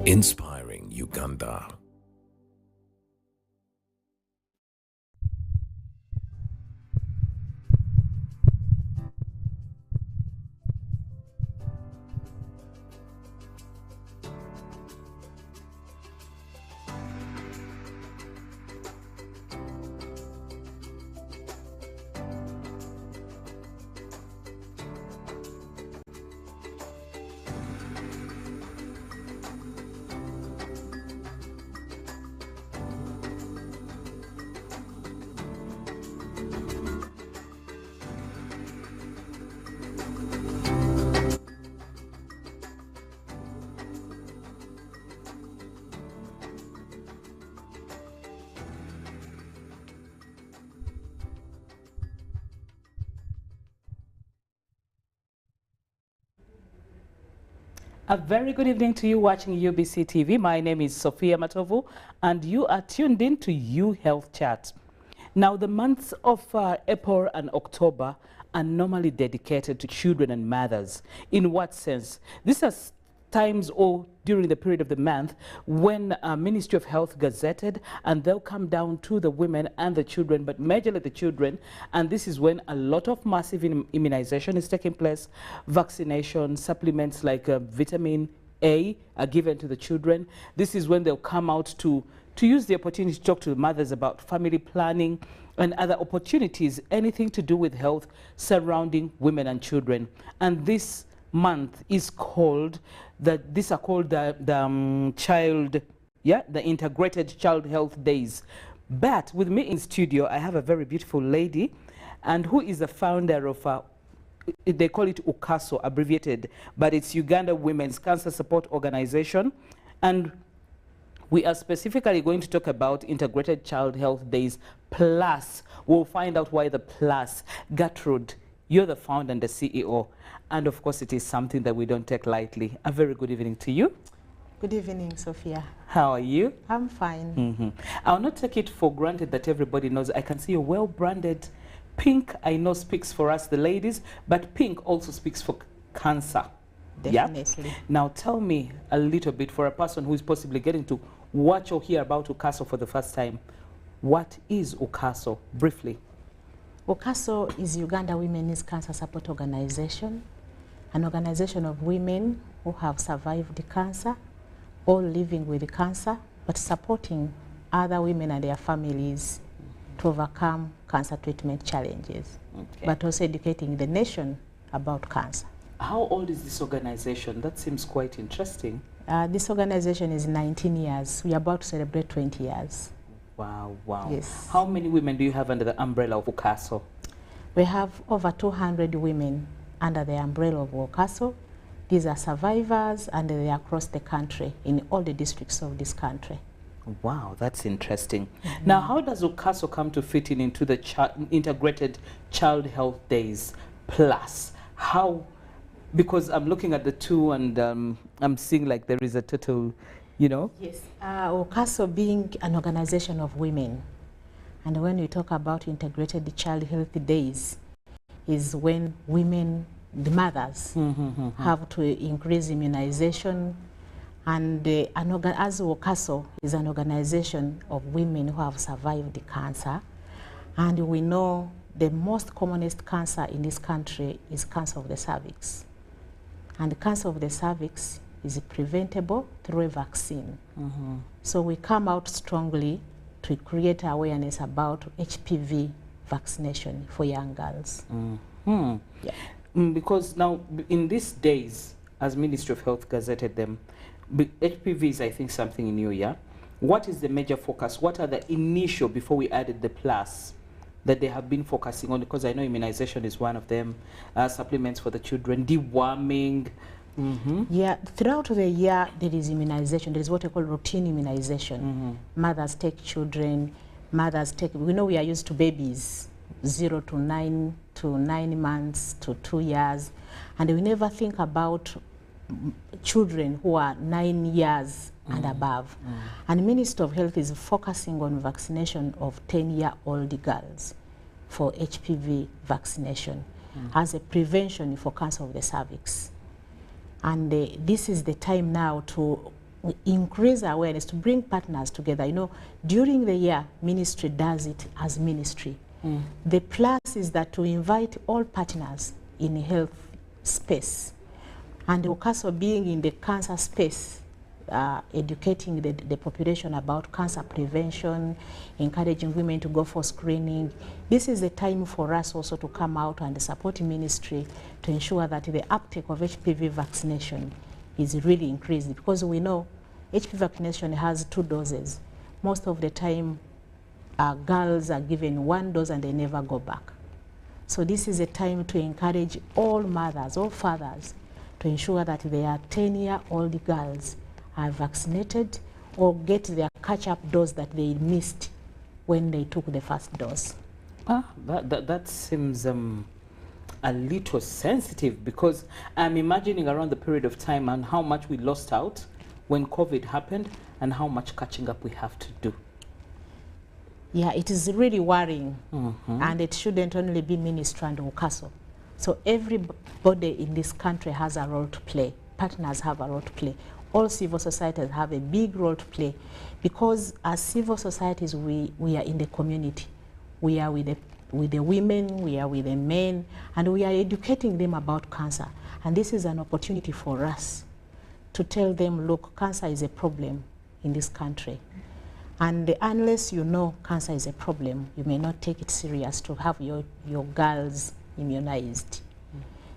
Inspiring Uganda. A very good evening to you watching UBC TV. My name is Sophia Matovu, and you are tuned in to U Health Chat. Now, the months of April and October are normally dedicated to children and mothers. In what sense? These are times or during the period of the month when Ministry of Health gazetted, and they'll come down to the women and the children, but majorly the children, and this is when a lot of massive immunization is taking place. Vaccination, supplements like vitamin A are given to the children. This is when they'll come out to use the opportunity to talk to the mothers about family planning and other opportunities, anything to do with health surrounding women and children. And this month is called the Integrated Child Health Days. But with me in studio, I have a very beautiful lady, and who is the founder of they call it UWOCASO, abbreviated, but it's Uganda Women's Cancer Support Organization. And we are specifically going to talk about Integrated Child Health Days Plus. We'll find out why the plus. Gertrude, you're the founder and the CEO. And of course, it is something that we don't take lightly. A very good evening to you. Good evening, Sophia. How are you? I'm fine. I'll not take it for granted that everybody knows. I can see a well-branded pink. I know speaks for us, the ladies, but pink also speaks for cancer. Definitely. Yeah? Now tell me a little bit, for a person who is possibly getting to watch or hear about UWOCASO for the first time, what is UWOCASO, briefly? UWOCASO is Uganda Women's Cancer Support Organization, an organization of women who have survived the cancer, or living with the cancer, but supporting other women and their families to overcome cancer treatment challenges, but also educating the nation about cancer. How old is this organization? That seems quite interesting. This organization is 19 years. We are about to celebrate 20 years. Wow, wow. Yes. How many women do you have under the umbrella of UWOCASO? We have over 200 women under the umbrella of UWOCASO. These are survivors, and they are across the country, in all the districts of this country. Wow, that's interesting. Now, how does UWOCASO come to fit in into the Integrated Child Health Days Plus? How? Because I'm looking at the two, and I'm seeing like there is a total, you know? Yes. UWOCASO being an organization of women, and when we talk about Integrated Child Health Days, is when women, the mothers, have to increase immunization. And as UWOCASO is an organization of women who have survived the cancer, and we know the most commonest cancer in this country is cancer of the cervix. And the cancer of the cervix is preventable through a vaccine. So we come out strongly to create awareness about HPV vaccination for young girls. Yeah. Because now, in these days, as Ministry of Health gazetted them, HPV is, I think, something new, yeah? What is the major focus? What are the initial, before we added the plus, that they have been focusing on? Because I know immunization is one of them, supplements for the children, deworming. Yeah, throughout the year, there is immunization. There is what we call routine immunization. Mothers take children, we know we are used to babies, 0 to 9 months to 2 years, and we never think about children who are 9 years and above. And the Ministry of Health is focusing on vaccination of 10-year-old girls for HPV vaccination as a prevention for cancer of the cervix. And this is the time now to increase awareness, to bring partners together. You know, during the year, ministry does it as ministry. The plus is that to invite all partners in health space, and UWOCASO being in the cancer space, educating the population about cancer prevention, encouraging women to go for screening. This is the time for us also to come out and support ministry to ensure that the uptake of HPV vaccination is really increased, because we know HPV vaccination has 2 doses. Most of the time, girls are given 1 dose and they never go back. So this is a time to encourage all mothers, all fathers, to ensure that their 10-year-old girls are vaccinated or get their catch-up dose that they missed when they took the first dose. That seems a little sensitive, because I'm imagining around the period of time and how much we lost out when COVID happened and how much catching up we have to do. Yeah, it is really worrying, and it shouldn't only be ministry and UWOCASO. So everybody in this country has a role to play. Partners have a role to play. All civil societies have a big role to play, because as civil societies, we are in the community. We are with the women, we are with the men, and we are educating them about cancer. And this is an opportunity for us to tell them, look, cancer is a problem in this country. And unless you know cancer is a problem, you may not take it serious to have your girls immunized.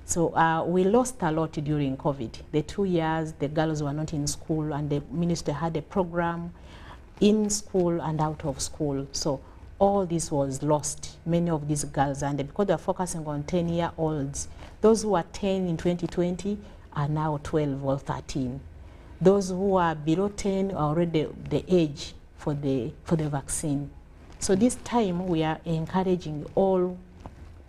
So we lost a lot during COVID. The 2 years, the girls were not in school, and the minister had a program in school and out of school. So all this was lost, many of these girls, and because they're focusing on 10-year-olds, those who are 10 in 2020 are now 12 or 13. Those who are below 10 are already the age for the vaccine. So this time we are encouraging all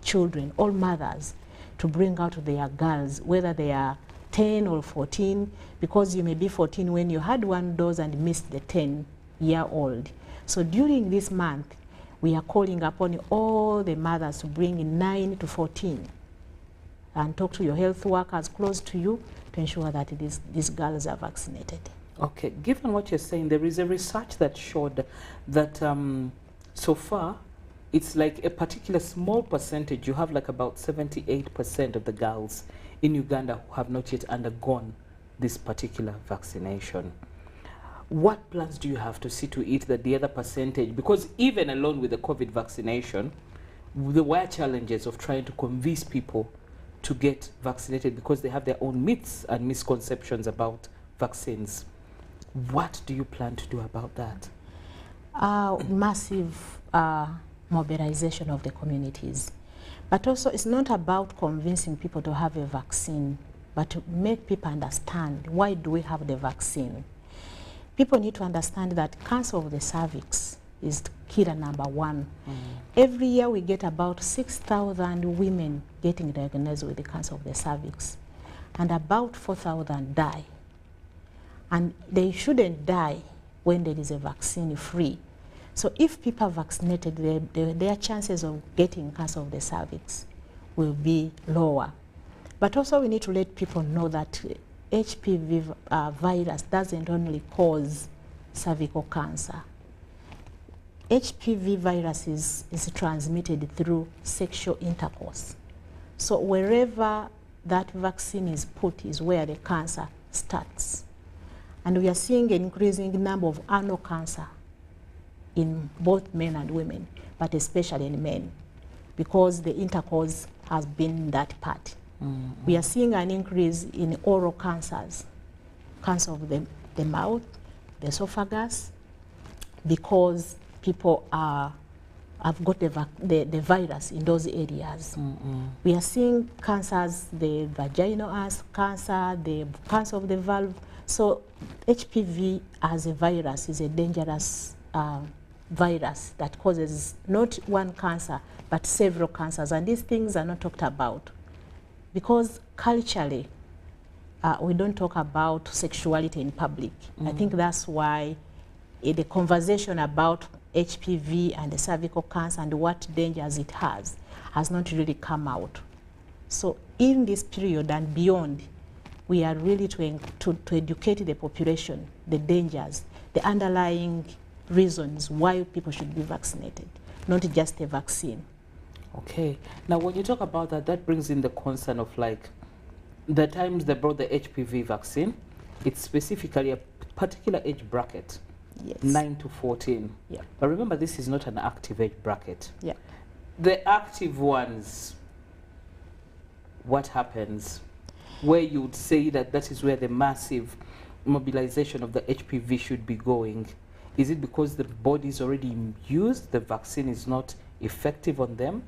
children, all mothers, to bring out their girls, whether they are 10 or 14, because you may be 14 when you had 1 dose and missed the 10-year-old. So during this month, we are calling upon all the mothers to bring in 9 to 14 and talk to your health workers close to you to ensure that these girls are vaccinated. Okay, given what you're saying, there is a research that showed that so far, it's like a particular small percentage. You have like about 78% of the girls in Uganda who have not yet undergone this particular vaccination. What plans do you have to see to it that the other percentage, because even alone with the COVID vaccination, there were challenges of trying to convince people to get vaccinated because they have their own myths and misconceptions about vaccines. What do you plan to do about that? Massive mobilization of the communities. But also, it's not about convincing people to have a vaccine, but to make people understand, why do we have the vaccine? People need to understand that cancer of the cervix is killer #1. Every year we get about 6,000 women getting diagnosed with the cancer of the cervix, and about 4,000 die. And they shouldn't die when there is a vaccine free. So if people are vaccinated, their chances of getting cancer of the cervix will be lower. But also we need to let people know that HPV virus doesn't only cause cervical cancer. HPV virus is transmitted through sexual intercourse. So wherever that vaccine is put is where the cancer starts. And we are seeing an increasing number of anal cancer in both men and women, but especially in men, because the intercourse has been that part. We are seeing an increase in oral cancers, cancer of the mouth, the esophagus, because people have got the virus in those areas. We are seeing cancers, the vaginal cancer, the cancer of the valve. So HPV as a virus is a dangerous virus that causes not one cancer, but several cancers. And these things are not talked about because culturally, we don't talk about sexuality in public. I think that's why the conversation about HPV and the cervical cancer and what dangers it has not really come out. So in this period and beyond, we are really to educate the population the dangers, the underlying reasons why people should be vaccinated, not just a vaccine. Okay. Now, when you talk about that, that brings in the concern of like the times they brought the HPV vaccine, it's specifically a particular age bracket, Yes. 9 to 14. Yeah. But remember, this is not an active age bracket. Yeah. The active ones, what happens? Where you would say that that is where the massive mobilization of the HPV should be going. Is it because the body is already used, the vaccine is not effective on them?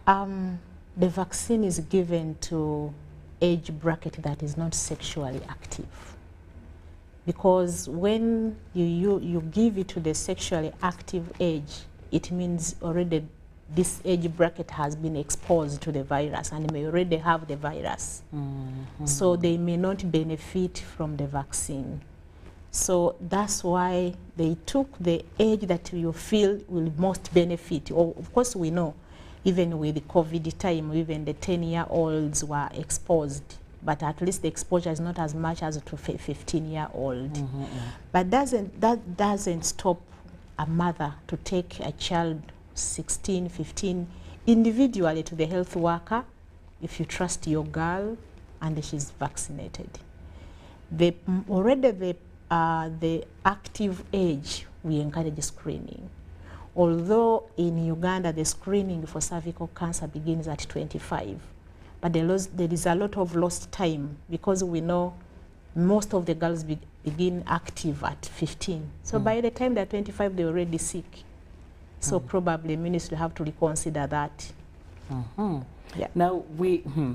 The vaccine is given to age bracket that is not sexually active. Because when you give it to the sexually active age, it means already this age bracket has been exposed to the virus and may already have the virus. So they may not benefit from the vaccine. So that's why they took the age that you feel will most benefit. Or of course we know, even with the COVID time, even the 10-year-olds were exposed, but at least the exposure is not as much as to 15-year-old. But that doesn't stop a mother to take a child 16, 15, individually to the health worker, if you trust your girl and she's vaccinated. Already the active age, we encourage screening. Although in Uganda, the screening for cervical cancer begins at 25, but there is a lot of lost time because we know most of the girls begin active at 15. So by the time they're 25, they're already sick. So probably ministry have to reconsider that. Yeah. Now,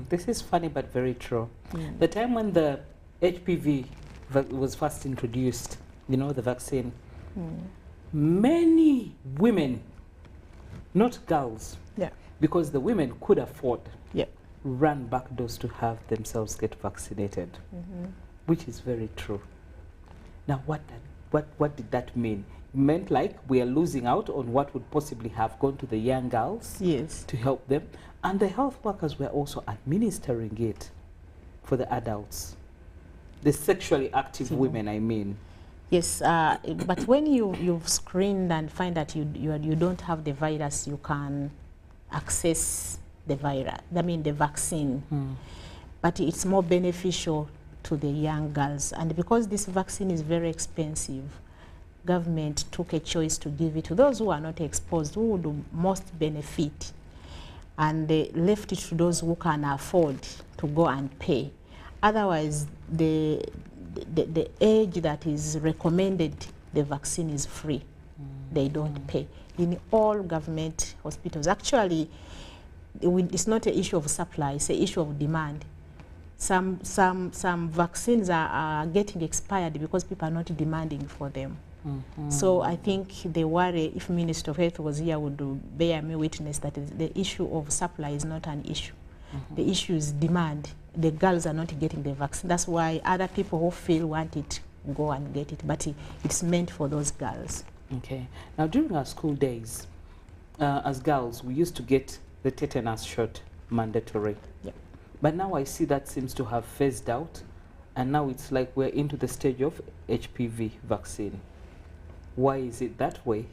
this is funny but very true. The time when the HPV was first introduced, you know, the vaccine, many women, not girls, because the women could afford, ran back doors to have themselves get vaccinated, which is very true. Now, what did that mean? It meant like we are losing out on what would possibly have gone to the young girls to help them. And the health workers were also administering it for the adults. The sexually active women, I mean. Yes, but when you've screened and find that you don't have the virus, you can access the virus, the vaccine. But it's more beneficial to the young girls. And because this vaccine is very expensive, government took a choice to give it to those who are not exposed, who would most benefit. And they left it to those who can afford to go and pay. Otherwise, the age that is recommended, the vaccine is free. They don't pay. In all government hospitals, actually, it's not an issue of supply, it's an issue of demand. Some vaccines are getting expired because people are not demanding for them. So I think the worry, if Minister of Health was here, would bear me witness that the issue of supply is not an issue. The issue is demand. The girls are not getting the vaccine. That's why other people who feel want it go and get it. But it's meant for those girls. Okay. Now, during our school days, as girls, we used to get the tetanus shot mandatory. But now I see that seems to have phased out. And now it's like we're into the stage of HPV vaccine. Why is it that way?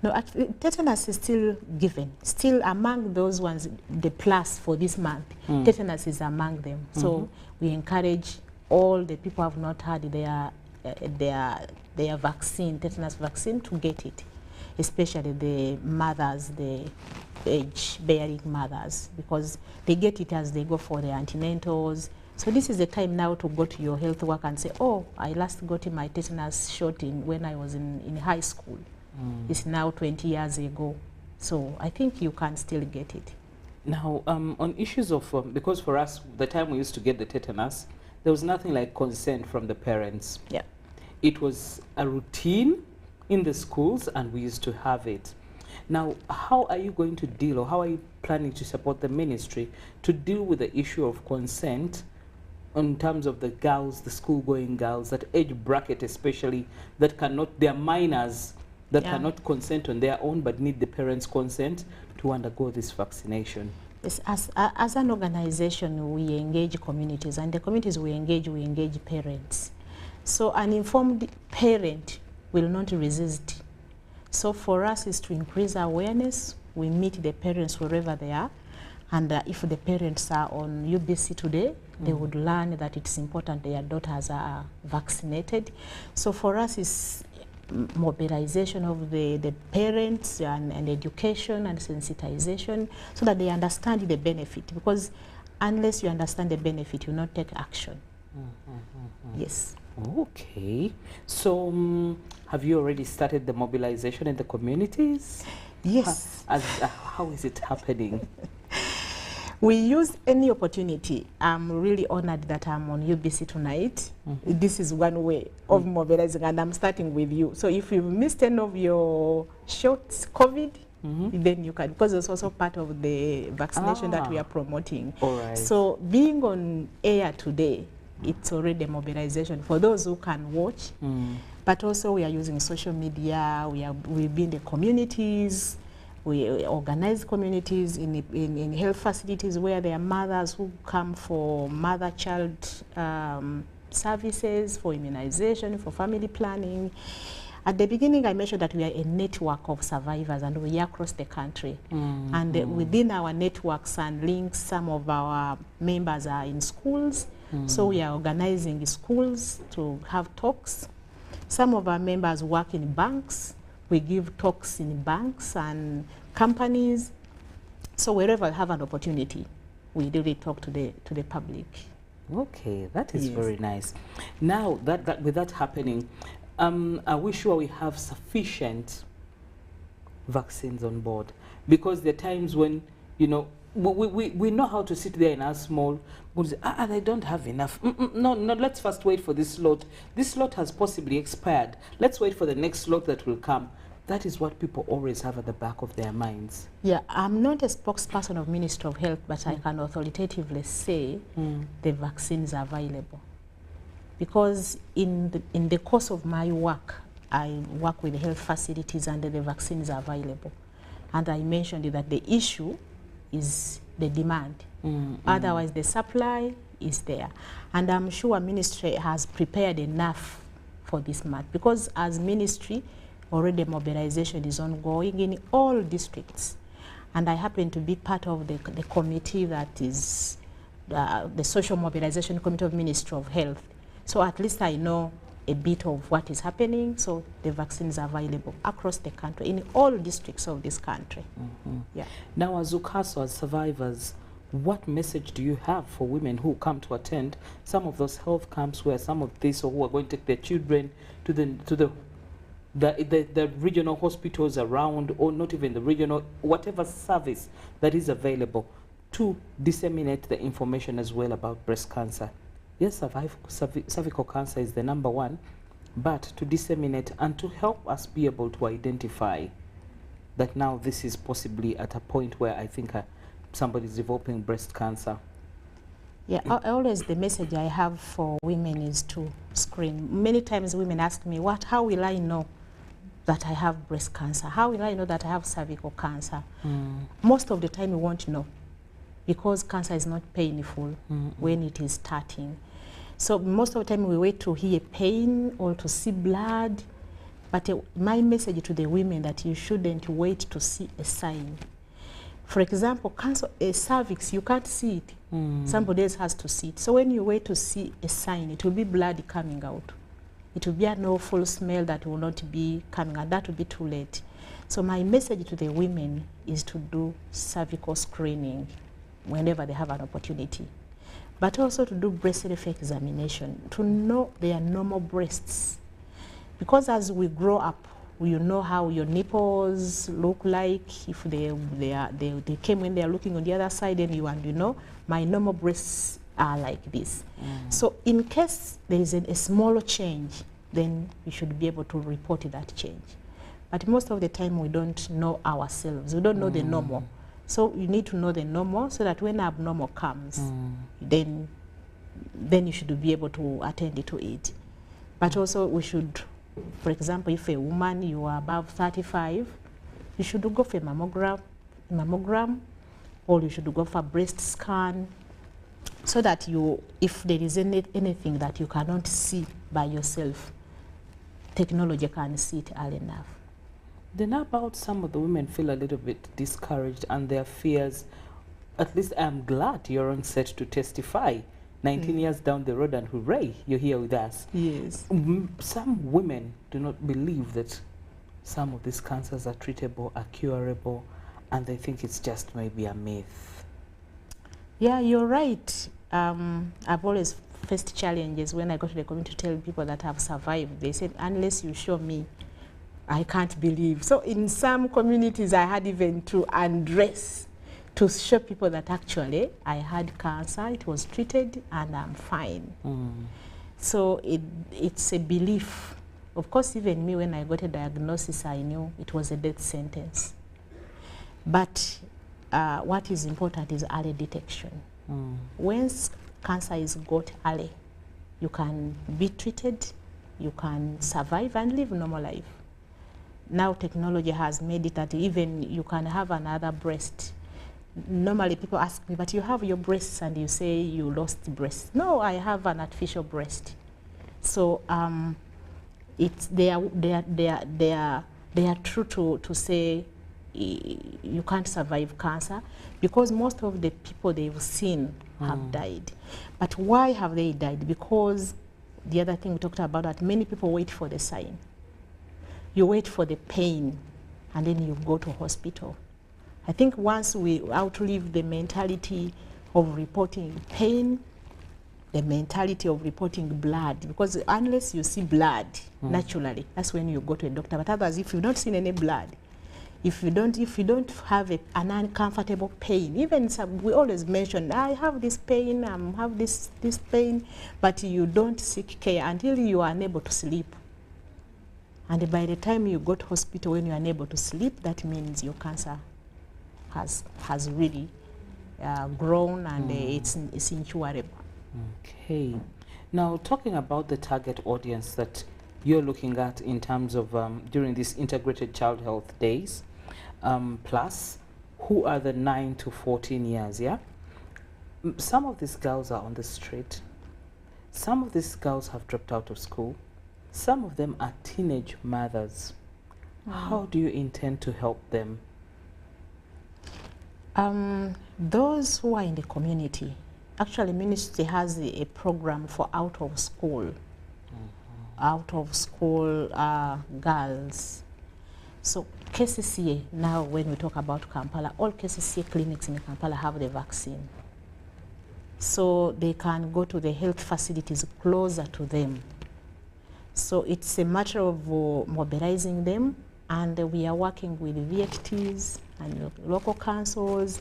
No, actually, tetanus is still given. Still among those ones, the plus for this month, tetanus is among them. So we encourage all the people who have not had their vaccine, tetanus vaccine, to get it, especially the mothers, the age-bearing mothers, because they get it as they go for their antenatals. So this is the time now to go to your health worker and say, oh, I last got my tetanus shot when I was in high school. It's now 20 years ago. So I think you can still get it. Now, on issues of, because for us, the time we used to get the tetanus, there was nothing like consent from the parents. It was a routine in the schools and we used to have it. Now, how are you going to deal, or how are you planning to support the ministry to deal with the issue of consent in terms of the girls, the school-going girls, that age bracket especially, that cannot, they're minors, that cannot consent on their own but need the parents' consent to undergo this vaccination? Yes, as an organization, we engage communities, and the communities we engage parents. So an informed parent will not resist. So for us is to increase awareness. We meet the parents wherever they are. And if the parents are on UBC today, they would learn that it's important their daughters are vaccinated. So for us is mobilization of the parents and education and sensitization so that they understand the benefit. Because unless you understand the benefit, you will not take action. Yes. Okay. So have you already started the mobilization in the communities? Yes. How is it happening? We use any opportunity. I'm really honored that I'm on UBC tonight. This is one way of mobilizing, and I'm starting with you. So if you've missed any of your shots, COVID, then you can, because it's also part of the vaccination that we are promoting. All right. So being on air today, it's already a mobilization for those who can watch. But also we are using social media, we've been in the communities, we organize communities in health facilities where there are mothers who come for mother-child services, for immunization, for family planning. At the beginning, I mentioned that we are a network of survivors and we are across the country. And within our networks and links, some of our members are in schools. So we are organizing schools to have talks. Some of our members work in banks. We give talks in banks and companies. So wherever we have an opportunity, we really talk to the public. Okay, that is very nice. Now, with that happening, are we sure we have sufficient vaccines on board? Because there are times when, you know, we know how to sit there in our small, they don't have enough. No, let's first wait for this slot. This slot has possibly expired. Let's wait for the next slot that will come. That is what people always have at the back of their minds. Yeah, I'm not a spokesperson of Ministry of Health, but I can authoritatively say the vaccines are available. Because in the course of my work, I work with health facilities and the vaccines are available. And I mentioned that the issue is the demand. Otherwise, the supply is there. And I'm sure Ministry has prepared enough for this month. Because as Ministry, already mobilization is ongoing in all districts. And I happen to be part of the committee that is the Social Mobilization Committee of Ministry of Health. So at least I know a bit of what is happening. So the vaccines are available across the country, in all districts of this country. Yeah. Now, as UWOCASO, as survivors, what message do you have for women who come to attend some of those health camps where some of these, or who are going to take their children to the regional hospitals around, or not even the regional, whatever service that is available, to disseminate the information as well about breast cancer? Yes, cervical cancer is the #1, but to disseminate and to help us be able to identify that now this is possibly at a point where I think somebody is developing breast cancer. Yeah, always the message I have for women is to screen. Many times women ask me, how will I know that I have breast cancer? How will I know that I have cervical cancer? Most of the time we won't know, because cancer is not painful when it is starting. So most of the time we wait to hear pain or to see blood. But my message to the women that you shouldn't wait to see a sign. For example, cancer, a cervix, you can't see it. Somebody else has to see it. So when you wait to see a sign, it will be blood coming out. It will be an awful smell that will not be coming, and that will be too late. So my message to the women is to do cervical screening whenever they have an opportunity. But also to do breast self examination, to know their normal breasts. Because as we grow up, you know how your nipples look like. If they came when they are looking on the other side, and you know, my normal breasts are like this. So in case there is a small change, then we should be able to report that change. But most of the time we don't know ourselves. We don't know the normal. So you need to know the normal so that when abnormal comes, then you should be able to attend to it. But also we should, for example, if a woman, you are above 35, you should go for a mammogram, or you should go for a breast scan. so that you, if there is anything that you cannot see by yourself, technology can see it early enough. Then how about some of the women feel a little bit discouraged and their fears? At least I'm glad you're on set to testify. 19 years down the road, and hooray, you're here with us. Yes. Some women do not believe that some of these cancers are treatable, are curable, and they think it's just maybe a myth. Yeah, you're right. I've always faced challenges when I go to the community to tell people that have survived. They said, unless you show me, I can't believe. So in some communities, I had even to undress to show people that actually I had cancer, it was treated, and I'm fine. So it's a belief. Of course, even me, when I got a diagnosis, I knew it was a death sentence. But what is important is early detection. Once cancer is got early, you can be treated, you can survive and live normal life. Now technology has made it that even you can have another breast. Normally people ask me, but you have your breasts and you say you lost breasts. No, I have an artificial breast. So they are true to say you can't survive cancer, because most of the people they've seen have died. But why have they died? Because the other thing we talked about, that many people wait for the sign. You wait for the pain, and then you go to hospital. I think once we outlive the mentality of reporting pain, the mentality of reporting blood, because unless you see blood naturally, that's when you go to a doctor. But others, if you've not seen any blood, if you don't have an uncomfortable pain, even we always mention, I have this pain, I have this pain, but you don't seek care until you are unable to sleep. And by the time you go to hospital, when you are unable to sleep, that means your cancer has really grown, and it's incurable. Okay. Now, talking about the target audience that you're looking at in terms of during these integrated child health days, plus, who are the 9 to 14 years, yeah? Some of these girls are on the street. Some of these girls have dropped out of school. Some of them are teenage mothers. How do you intend to help them? Those who are in the community, actually ministry has a program for out of school girls. So KCCA, now when we talk about Kampala, all KCCA clinics in Kampala have the vaccine. So they can go to the health facilities closer to them. So it's a matter of mobilizing them, and we are working with VHTs and local councils.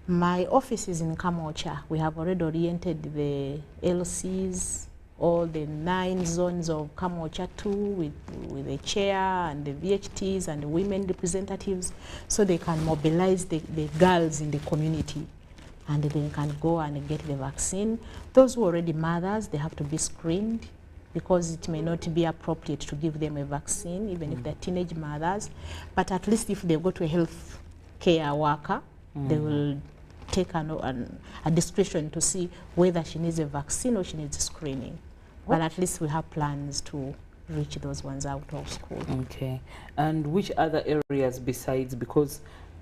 My office is in Kamocha. We have already oriented the LCs, all the 9 zones of Kamocha 2 with the chair and the VHTs and the women representatives, so they can mobilize the girls in the community, and they can go and get the vaccine. Those who are already mothers, they have to be screened, because it may not be appropriate to give them a vaccine, even if they're teenage mothers. But at least if they go to a health care worker, they will take a discretion to see whether she needs a vaccine or she needs a screening. But at least we have plans to reach those ones out of school. Okay. And which other areas besides, because,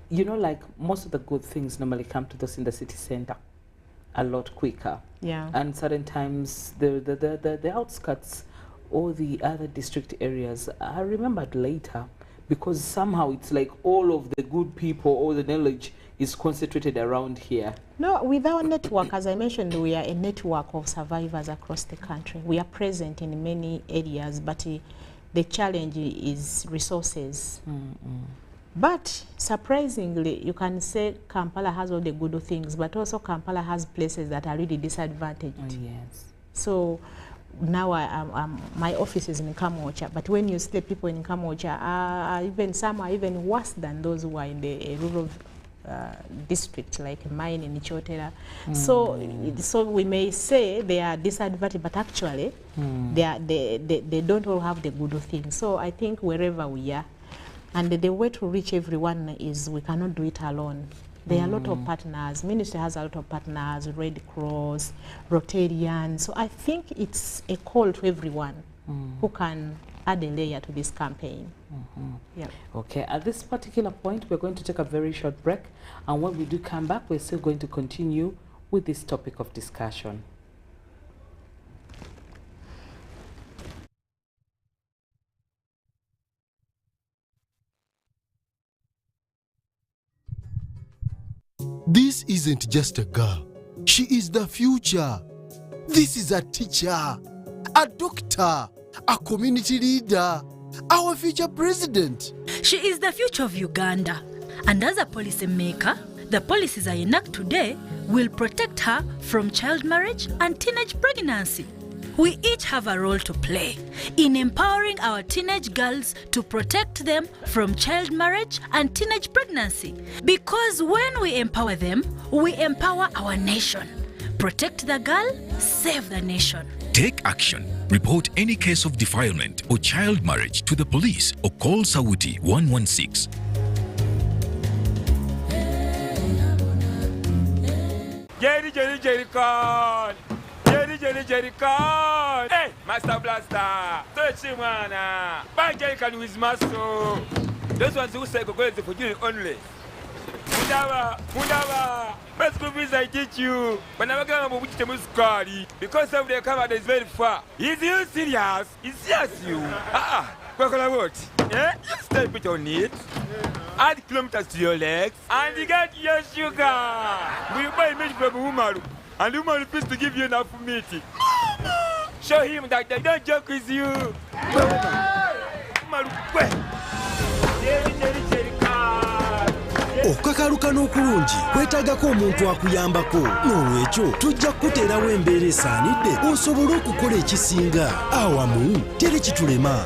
you know, like most of the good things normally come to us in the city center a lot quicker. Yeah. And certain times the outskirts or the other district areas are remembered later, because somehow it's like all of the good people, all the knowledge is concentrated around here. No, with our network, as I mentioned, we are a network of survivors across the country. We are present in many areas, but the challenge is resources. But surprisingly, you can say Kampala has all the good things, but also Kampala has places that are really disadvantaged. Oh, yes. So now my office is in Kamocha, but when you see people in Kamocha, even some are even worse than those who are in the rural district, like mine in Ichotera. So we may say they are disadvantaged, but actually they don't all have the good things. So I think wherever we are, and the way to reach everyone is we cannot do it alone. There are a lot of partners. Ministry has a lot of partners, Red Cross, Rotarian. So I think it's a call to everyone who can add a layer to this campaign. Yeah. Okay, at this particular point, we're going to take a very short break. And when we do come back, we're still going to continue with this topic of discussion. This isn't just a girl. She is the future. This is a teacher, a doctor, a community leader, our future president. She is the future of Uganda. And as a policy maker, the policies I enact today will protect her from child marriage and teenage pregnancy. We each have a role to play in empowering our teenage girls to protect them from child marriage and teenage pregnancy. Because when we empower them, we empower our nation. Protect the girl, save the nation. Take action. Report any case of defilement or child marriage to the police or call Sauti 116. Jerry con. Jerry con. Hey, Master Blaster. Touch him, man. Bang Jerry con with muscle. Those ones who say go for you only. Mundava. Best movies I teach you. But never come up with the muscari. Because of the cover that is very far. Is you serious? It's serious you. What? Yeah? You stay put on it. Add kilometers to your legs. And you get your sugar. We buy meat from Umaru. And Umaru refuse to give you enough meat. Show him that they don't joke with you. Umaru, Okukakaluka n'okulungi kwetaagako omuntu akuyambako. N'olwekyo tujja kukuteerawo embeera esaanidde osobole okukola ekisinga. Awamu teri kitulema.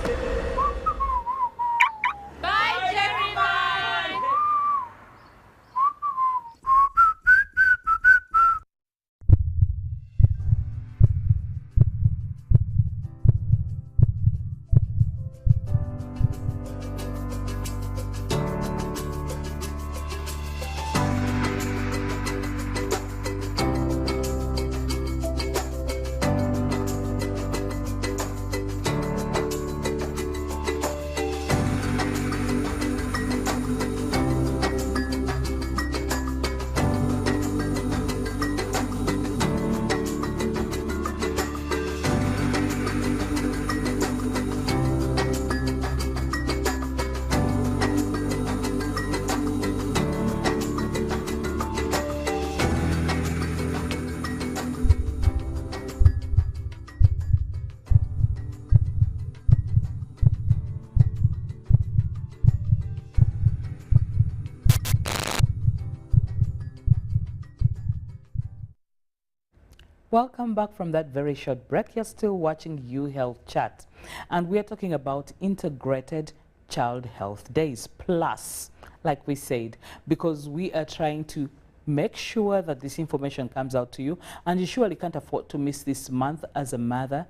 Welcome back from that very short break. You're still watching U Health Chat, and we are talking about integrated child health days plus, like we said, because we are trying to make sure that this information comes out to you, and you surely can't afford to miss this month as a mother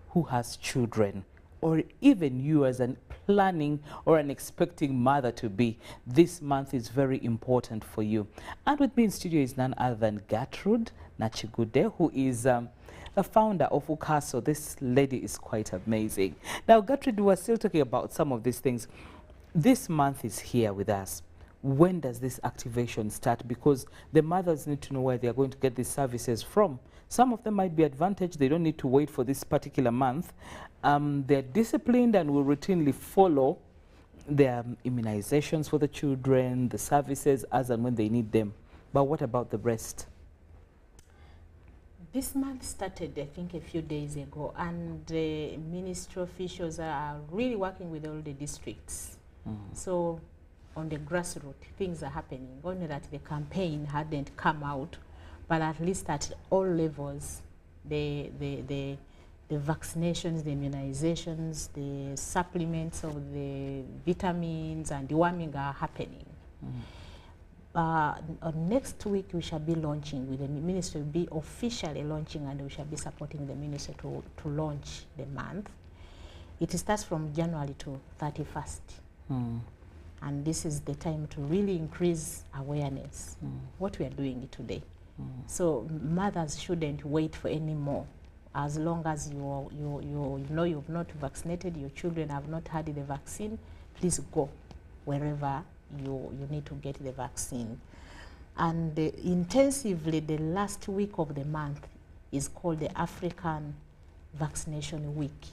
who has children, or even you as an planning or an expecting mother to be. This month is very important for you. And with me in studio is none other than Gertrude Nachigude, who is a founder of UWOCASO. This lady is quite amazing. Now, Gertrude, we're still talking about some of these things. This month is here with us. When does this activation start? Because the mothers need to know where they are going to get these services from. Some of them might be advantaged. They don't need to wait for this particular month. They're disciplined and will routinely follow their immunizations for the children, the services as and when they need them. But what about the rest? This month started, I think, a few days ago, and the ministry officials are really working with all the districts. So on the grassroots, things are happening. Only that the campaign hadn't come out, but at least at all levels, the vaccinations, the immunizations, the supplements of the vitamins and deworming are happening. Next week we shall be launching, with the ministry will be officially launching, and we shall be supporting the ministry to launch the month. It starts from January to 31st. And this is the time to really increase awareness, what we are doing today. So mothers shouldn't wait for any more. As long as you know you've not vaccinated, your children have not had the vaccine, please go wherever you need to get the vaccine. And intensively, the last week of the month is called the African Vaccination Week.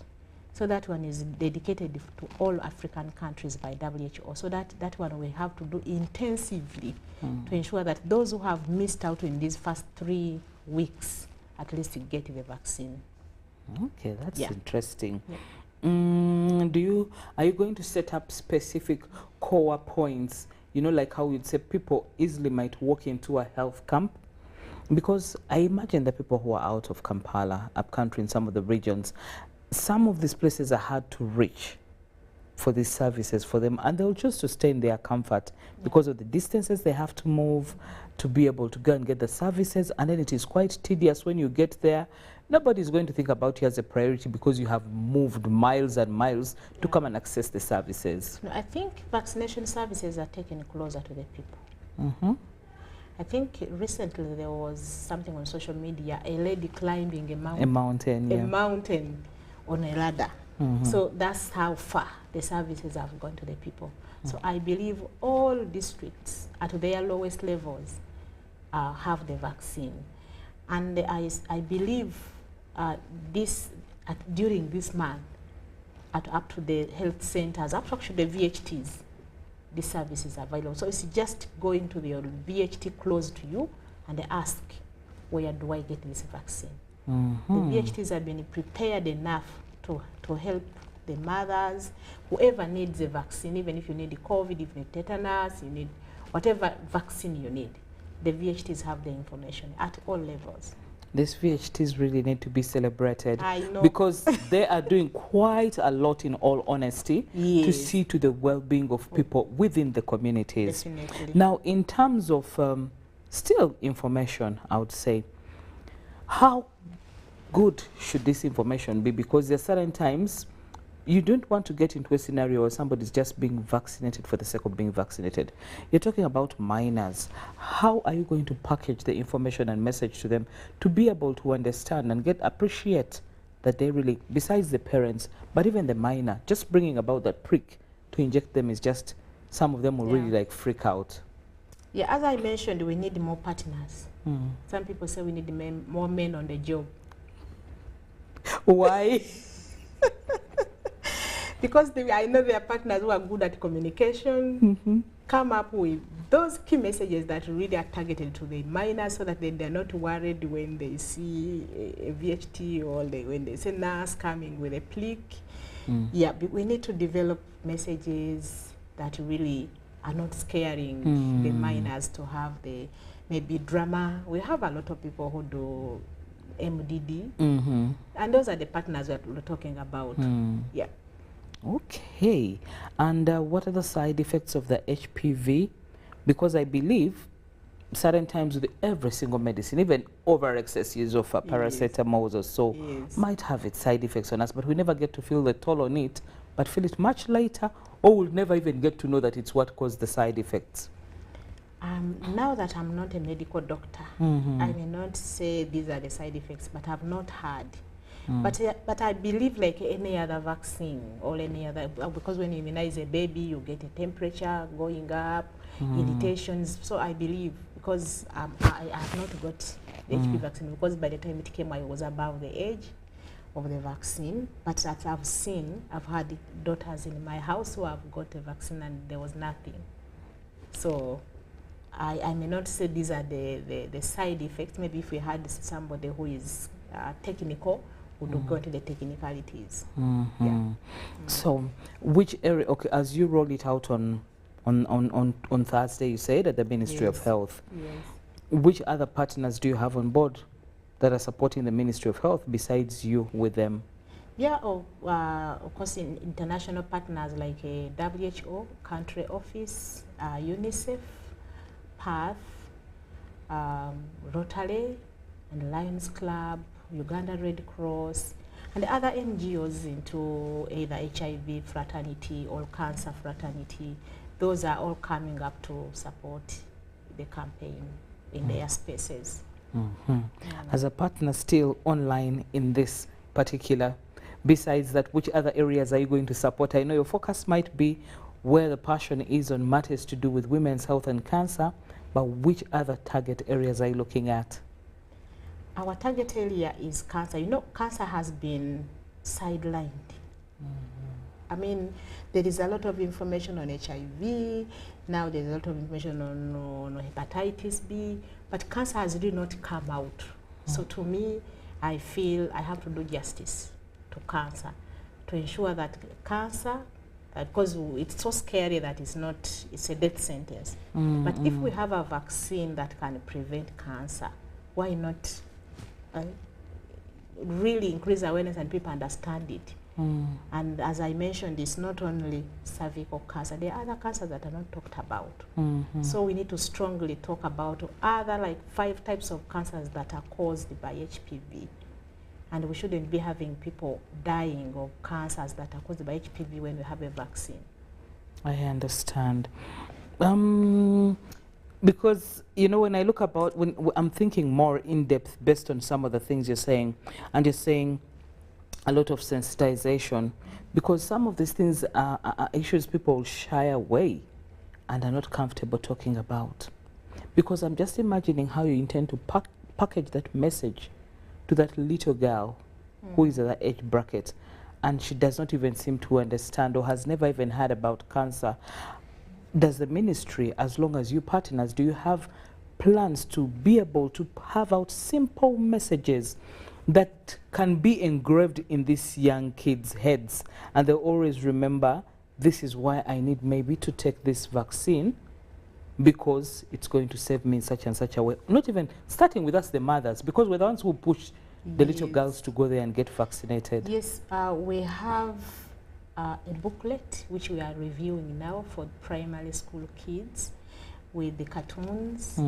So that one is dedicated to all African countries by WHO. So that one we have to do intensively to ensure that those who have missed out in these first 3 weeks at least get the vaccine. Okay, that's interesting. Yeah. Are you going to set up specific core points? You know, like how you'd say people easily might walk into a health camp? Because I imagine the people who are out of Kampala, up country in some of the regions, some of these places are hard to reach for these services for them, and they'll choose to stay in their comfort because of the distances they have to move to be able to go and get the services, and then it is quite tedious when you get there. Nobody's going to think about you as a priority because you have moved miles and miles to come and access the services. No, I think vaccination services are taken closer to the people. I think recently there was something on social media, a lady climbing a mountain on a ladder. So that's how far the services have gone to the people. So I believe all districts at their lowest levels have the vaccine. And I believe during this month, up to the health centers, up to the VHTs, the service is available. So it's just going to the VHT close to you and ask, where do I get this vaccine? The VHTs have been prepared enough to help the mothers, whoever needs a vaccine, even if you need the COVID, if you need tetanus, you need whatever vaccine you need. The VHTs have the information at all levels. These VHTs really need to be celebrated. I know. Because they are doing quite a lot, in all honesty, to see to the well-being of people within the communities. Definitely. Now, in terms of still information, I would say, how good should this information be? Because there are certain times you don't want to get into a scenario where somebody's just being vaccinated for the sake of being vaccinated. You're talking about minors. How are you going to package the information and message to them to be able to understand and appreciate that they really, besides the parents, but even the minor, just bringing about that prick to inject them is just, some of them will really like freak out. Yeah, as I mentioned, we need more partners. Some people say we need more men on the job. Why? Because I know there are partners who are good at communication, come up with those key messages that really are targeted to the minors so that they're not worried when they see a VHT or when they see a nurse coming with a plic. Yeah, but we need to develop messages that really are not scaring the minors to have the maybe drama. We have a lot of people who do MDD, and those are the partners that we're talking about. Yeah. Okay. And what are the side effects of the HPV? Because I believe certain times with every single medicine, even over excess use of paracetamol or so, might have its side effects on us, but we never get to feel the toll on it, but feel it much later, or we'll never even get to know that it's what caused the side effects. Now that I'm not a medical doctor, I may not say these are the side effects, but I've not heard. But I believe like any other vaccine or any other, because when you immunize a baby, you get a temperature going up, irritations. So I believe, because I have not got the HPV vaccine, because by the time it came, I was above the age of the vaccine. But as I've had daughters in my house who have got the vaccine and there was nothing. So I may not say these are the side effects. Maybe if we had somebody who is technical, would go into the technicalities. So which area, okay, as you roll it out on Thursday, you said at the Ministry of Health, which other partners do you have on board that are supporting the Ministry of Health besides you with them? Yeah, of course, international partners like WHO, country office, UNICEF, PATH, Rotary, and Lions Club, Uganda Red Cross, and other NGOs into either HIV fraternity or cancer fraternity. those are all coming up to support the campaign in their spaces. As a partner still online in this particular, besides that, which other areas are you going to support? I know your focus might be where the passion is on matters to do with women's health and cancer, but which other target areas are you looking at? Our target area is cancer. You know, cancer has been sidelined. I mean, there is a lot of information on HIV, now there's a lot of information on hepatitis B, but cancer has really not come out. So to me, I feel I have to do justice to cancer, to ensure that cancer, because it's so scary that it's a death sentence. But if we have a vaccine that can prevent cancer, why not really increase awareness and people understand it? And as I mentioned, it's not only cervical cancer, there are other cancers that are not talked about. So we need to strongly talk about other like 5 types of cancers that are caused by HPV. And we shouldn't be having people dying of cancers that are caused by HPV when we have a vaccine. I understand. Because, you know, when I look about, when I'm thinking more in depth based on some of the things you're saying, and you're saying a lot of sensitization, because some of these things are issues people shy away and are not comfortable talking about. Because I'm just imagining how you intend to package that message to that little girl who is at that age bracket, and she does not even seem to understand or has never even heard about cancer. Does the ministry, as long as you partners, do you have plans to be able to have out simple messages that can be engraved in these young kids' heads, and they'll always remember, this is why I need maybe to take this vaccine, because it's going to save me in such and such a way? Not even starting with us, the mothers, because we're the ones who push the little girls to go there and get vaccinated. Yes, we have a booklet which we are reviewing now for primary school kids with the cartoons.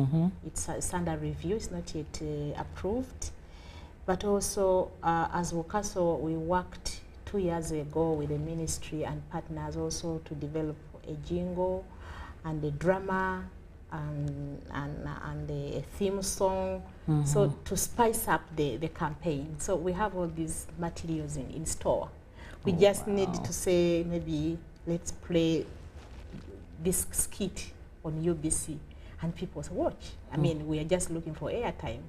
It's under review, it's not yet approved. But also, as UWOCASO, we worked 2 years ago with the ministry and partners also to develop a jingle and a drama and a theme song, so to spice up the campaign. So we have all these materials in store. We just need to say, maybe let's play this skit on UBC, and people say, watch. I mean, we are just looking for airtime.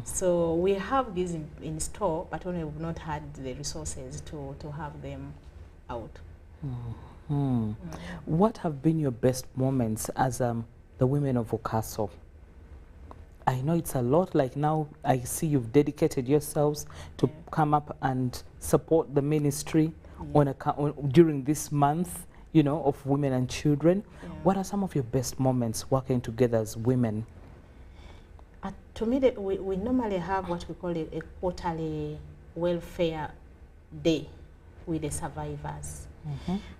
So we have these in store, but only we've not had the resources to have them out. What have been your best moments as the women of UWOCASO? I know it's a lot. Like now, I see you've dedicated yourselves to come up and support the ministry during this month, you know, of women and children. What are some of your best moments working together as women? To me, we normally have what we call a quarterly welfare day with the survivors.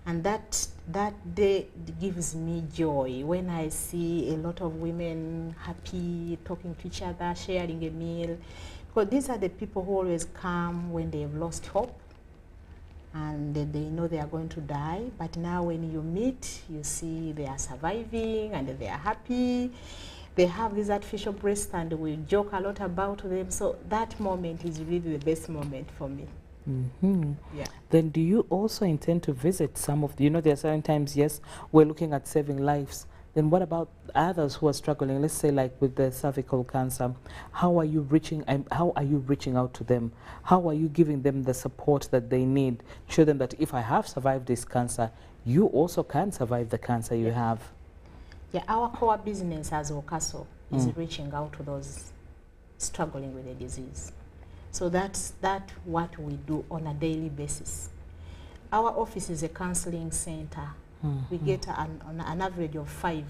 And that day gives me joy when I see a lot of women happy, talking to each other, sharing a meal. Because these are the people who always come when they have lost hope and they know they are going to die. But now when you meet, you see they are surviving and they are happy. They have these artificial breasts and we joke a lot about them. So that moment is really the best moment for me. Then do you also intend to visit some of the, you know, there are certain times, yes, we're looking at saving lives. Then what about others who are struggling? Let's say like with the cervical cancer, how are you reaching out to them? How are you giving them the support that they need? Show them that if I have survived this cancer, you also can survive the cancer you have. Yeah, our core business as UWOCASO is reaching out to those struggling with the disease. So that's what we do on a daily basis. Our office is a counseling center. We get on an average of 5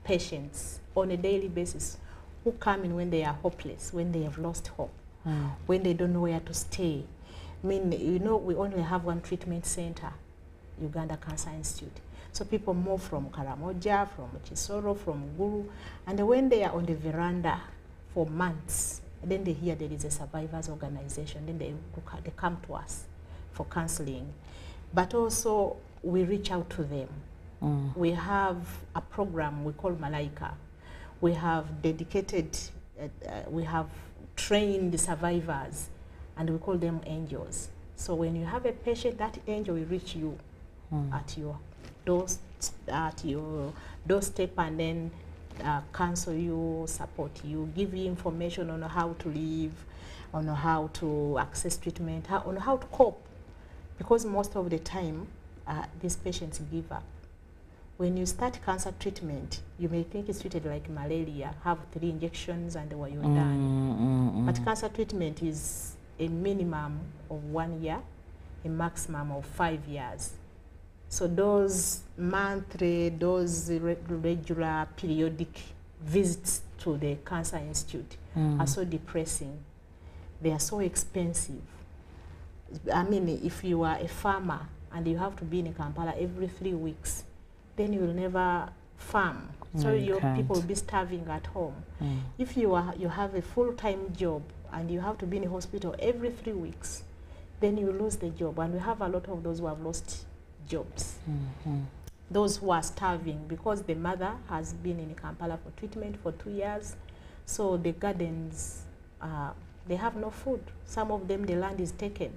patients on a daily basis who come in when they are hopeless, when they have lost hope, when they don't know where to stay. I mean, you know, we only have one treatment center, Uganda Cancer Institute. So people move from Karamoja, from Chisoro, from Guru, and when they are on the veranda for months, then they hear there is a survivors organization, then they come to us for counseling. But also we reach out to them we have a program we call Malaika. We have dedicated, we have trained survivors, and we call them angels. So when you have a patient, that angel will reach you at your doorstep, and then counsel you, support you, give you information on how to live, on how to access treatment, on how to cope. Because most of the time, these patients give up. When you start cancer treatment, you may think it's treated like malaria, have 3 injections and you're done. But cancer treatment is a minimum of 1 year, a maximum of 5 years. So those monthly, those regular, periodic visits to the Cancer Institute are so depressing. They are so expensive. I mean, if you are a farmer and you have to be in Kampala every 3 weeks, then you will never farm. So your people will be starving at home. If you have a full-time job and you have to be in a hospital every 3 weeks, then you lose the job. And we have a lot of those who have lost jobs. Those who are starving because the mother has been in Kampala for treatment for 2 years. So the gardens, they have no food. Some of them, the land is taken.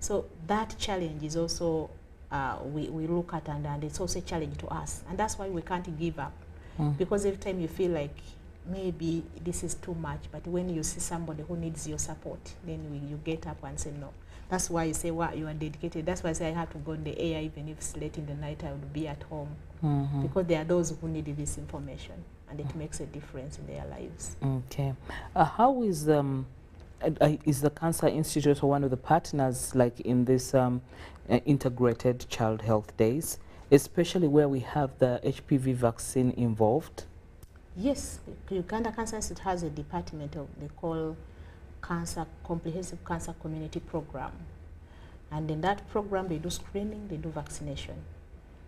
So that challenge is also, we look at, and it's also a challenge to us. And that's why we can't give up. Because every time you feel like maybe this is too much, but when you see somebody who needs your support, then you get up and say no. That's why you say, well, you are dedicated. That's why I say I have to go in the air, even if it's late in the night, I would be at home. Because there are those who need this information, and it makes a difference in their lives. Okay. How is the Cancer Institute or one of the partners like in this integrated child health days, especially where we have the HPV vaccine involved? Yes, Uganda Cancer Institute has a department they call Comprehensive Cancer Community Program. And in that program, they do screening, they do vaccination.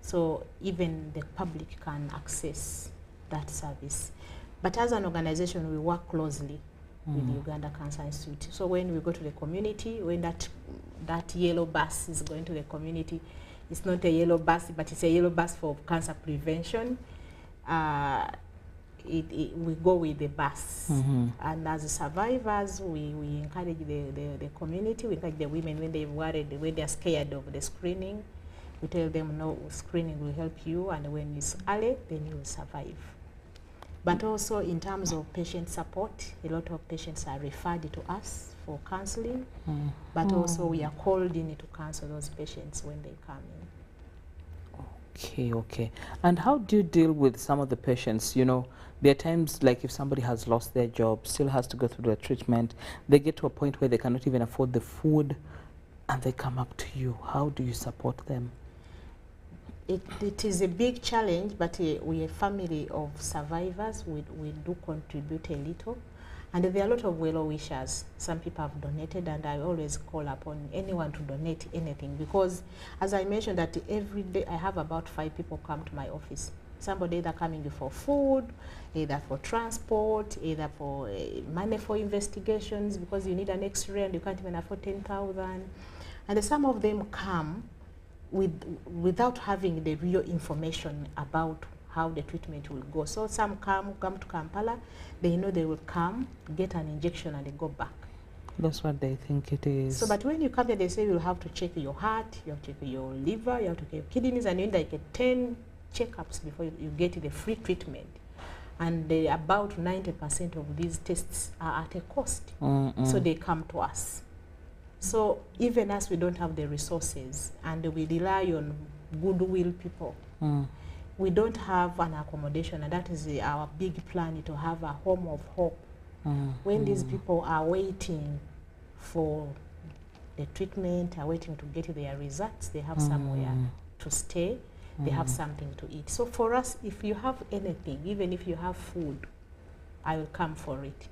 So even the public can access that service. But as an organization, we work closely with the Uganda Cancer Institute. So when we go to the community, when that yellow bus is going to the community, it's not a yellow bus, but it's a yellow bus for cancer prevention. We go with the bus. And as survivors, we encourage the community, we encourage the women when they're worried, when they're scared of the screening. We tell them, no, screening will help you, and when it's early, then you will survive. But also in terms of patient support, a lot of patients are referred to us for counseling, but also we are called in to counsel those patients when they come in. Okay. And how do you deal with some of the patients? You know, there are times like if somebody has lost their job, still has to go through the treatment, they get to a point where they cannot even afford the food, and they come up to you. How do you support them? It is a big challenge, but we are a family of survivors. We do contribute a little. And there are a lot of well-wishers. Some people have donated, and I always call upon anyone to donate anything. Because, as I mentioned, that every day I have about 5 people come to my office. Somebody either coming for food, either for transport, either for money for investigations, because you need an X-ray and you can't even afford 10,000. And some of them come without having the real information about how the treatment will go. So some come to Kampala, they know they will come, get an injection, and they go back. That's what they think it is. So, but when you come here, they say you'll have to check your heart, you have to check your liver, you have to check your kidneys, and you need like 10 checkups before you get the free treatment. And about 90% of these tests are at a cost. So they come to us. So even as we don't have the resources and we rely on goodwill people, we don't have an accommodation, and that is our big plan, to have a home of hope. When these people are waiting for the treatment, are waiting to get their results, they have somewhere to stay, they have something to eat. So for us, if you have anything, even if you have food, I will come for it.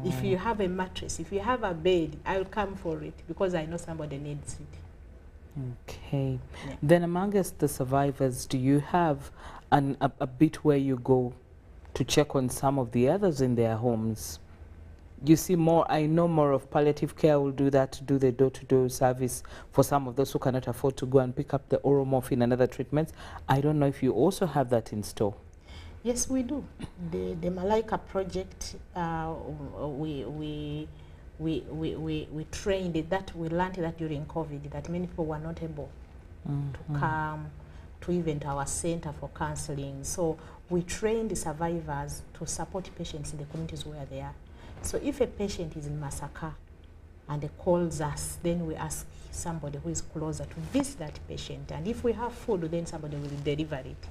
If you have a mattress, if you have a bed, I will come for it, because I know somebody needs it. Okay. Yeah. Then amongst the survivors, do you have a bit where you go to check on some of the others in their homes? you see more, I know more of palliative care will do that, to do the door-to-door service for some of those who cannot afford to go and pick up the oral morphine and other treatments. I don't know if you also have that in store. Yes, we do. The Malaika project, we trained it, that we learned that during COVID, that many people were not able to come to even our center for counseling. So we trained the survivors to support patients in the communities where they are. So if a patient is in Masaka and they calls us, then we ask somebody who is closer to visit that patient. And if we have food, then somebody will deliver it.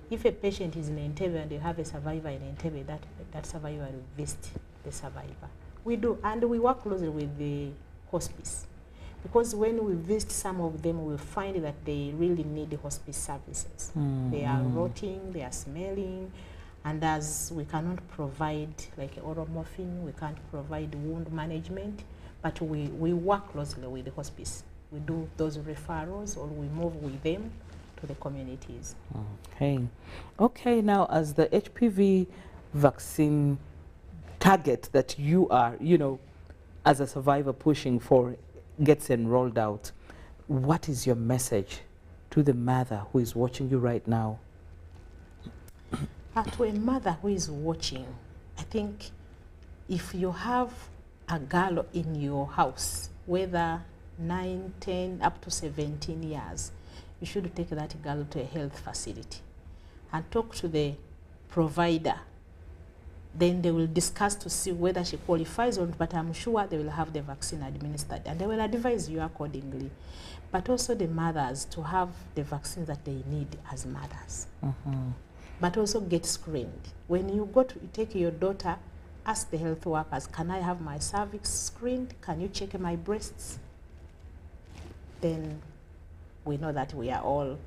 If a patient is in Entebbe and they have a survivor in Entebbe, that survivor will visit the survivor. We do, and we work closely with the hospice. Because when we visit some of them, we find that they really need the hospice services. They are rotting, they are smelling, and as we cannot provide like oral morphine, we can't provide wound management, but we work closely with the hospice. We do those referrals, or we move with them to the communities. Okay. Okay, now as the HPV vaccine target that you are, you know, as a survivor pushing for, gets enrolled out, what is your message to the mother who is watching you right now? To a mother who is watching, I think if you have a girl in your house, whether 9, 10, up to 17 years, you should take that girl to a health facility and talk to the provider. Then they will discuss to see whether she qualifies or not, but I'm sure they will have the vaccine administered and they will advise you accordingly. But also the mothers to have the vaccines that they need as mothers. But also get screened. When you go to take your daughter, ask the health workers, can I have my cervix screened? Can you check my breasts? Then we know that we have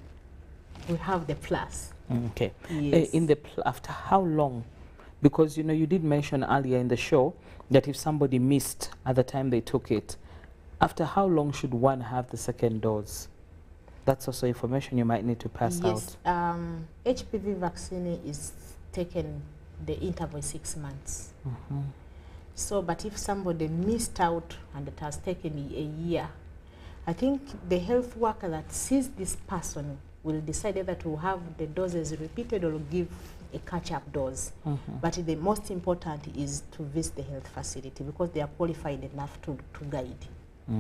the plus. Okay. Yes. After how long? Because, you know, you did mention earlier in the show that if somebody missed at the time they took it, after how long should one have the second dose? That's also information you might need to pass out. Yes, HPV vaccine is taken, the interval is 6 months. So, but if somebody missed out and it has taken a year, I think the health worker that sees this person will decide whether to have the doses repeated or give a catch-up dose. But the most important is to visit the health facility because they are qualified enough to guide.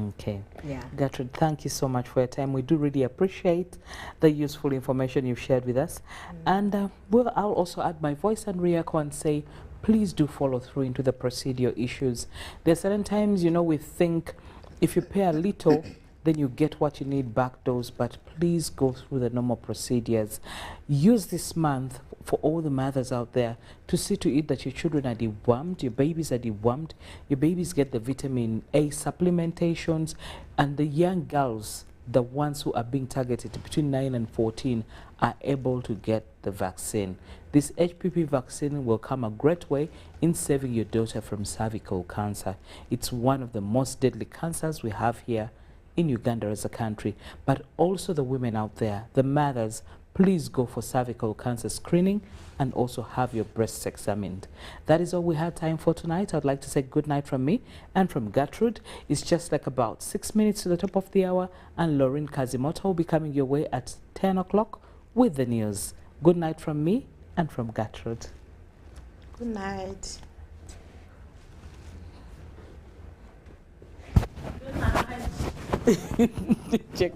Okay. Yeah. Gertrude, thank you so much for your time. We do really appreciate the useful information you've shared with us. And I'll also add my voice and re-echo and say, please do follow through into the procedure issues. There are certain times, you know, we think if you pay a little, then you get what you need backdoors, but please go through the normal procedures. Use this month for all the mothers out there to see to it that your children are dewormed, your babies are dewormed, your babies get the vitamin A supplementations, and the young girls, the ones who are being targeted between 9 and 14, are able to get the vaccine. This HPV vaccine will come a great way in saving your daughter from cervical cancer. It's one of the most deadly cancers we have here in Uganda as a country, but also the women out there, the mothers, please go for cervical cancer screening and also have your breasts examined. That is all we had time for tonight. I'd like to say good night from me and from Gertrude. It's just like about 6 minutes to the top of the hour, and Lauren Kazimoto will be coming your way at 10 o'clock with the news. Good night from me and from Gertrude. Good night. Check.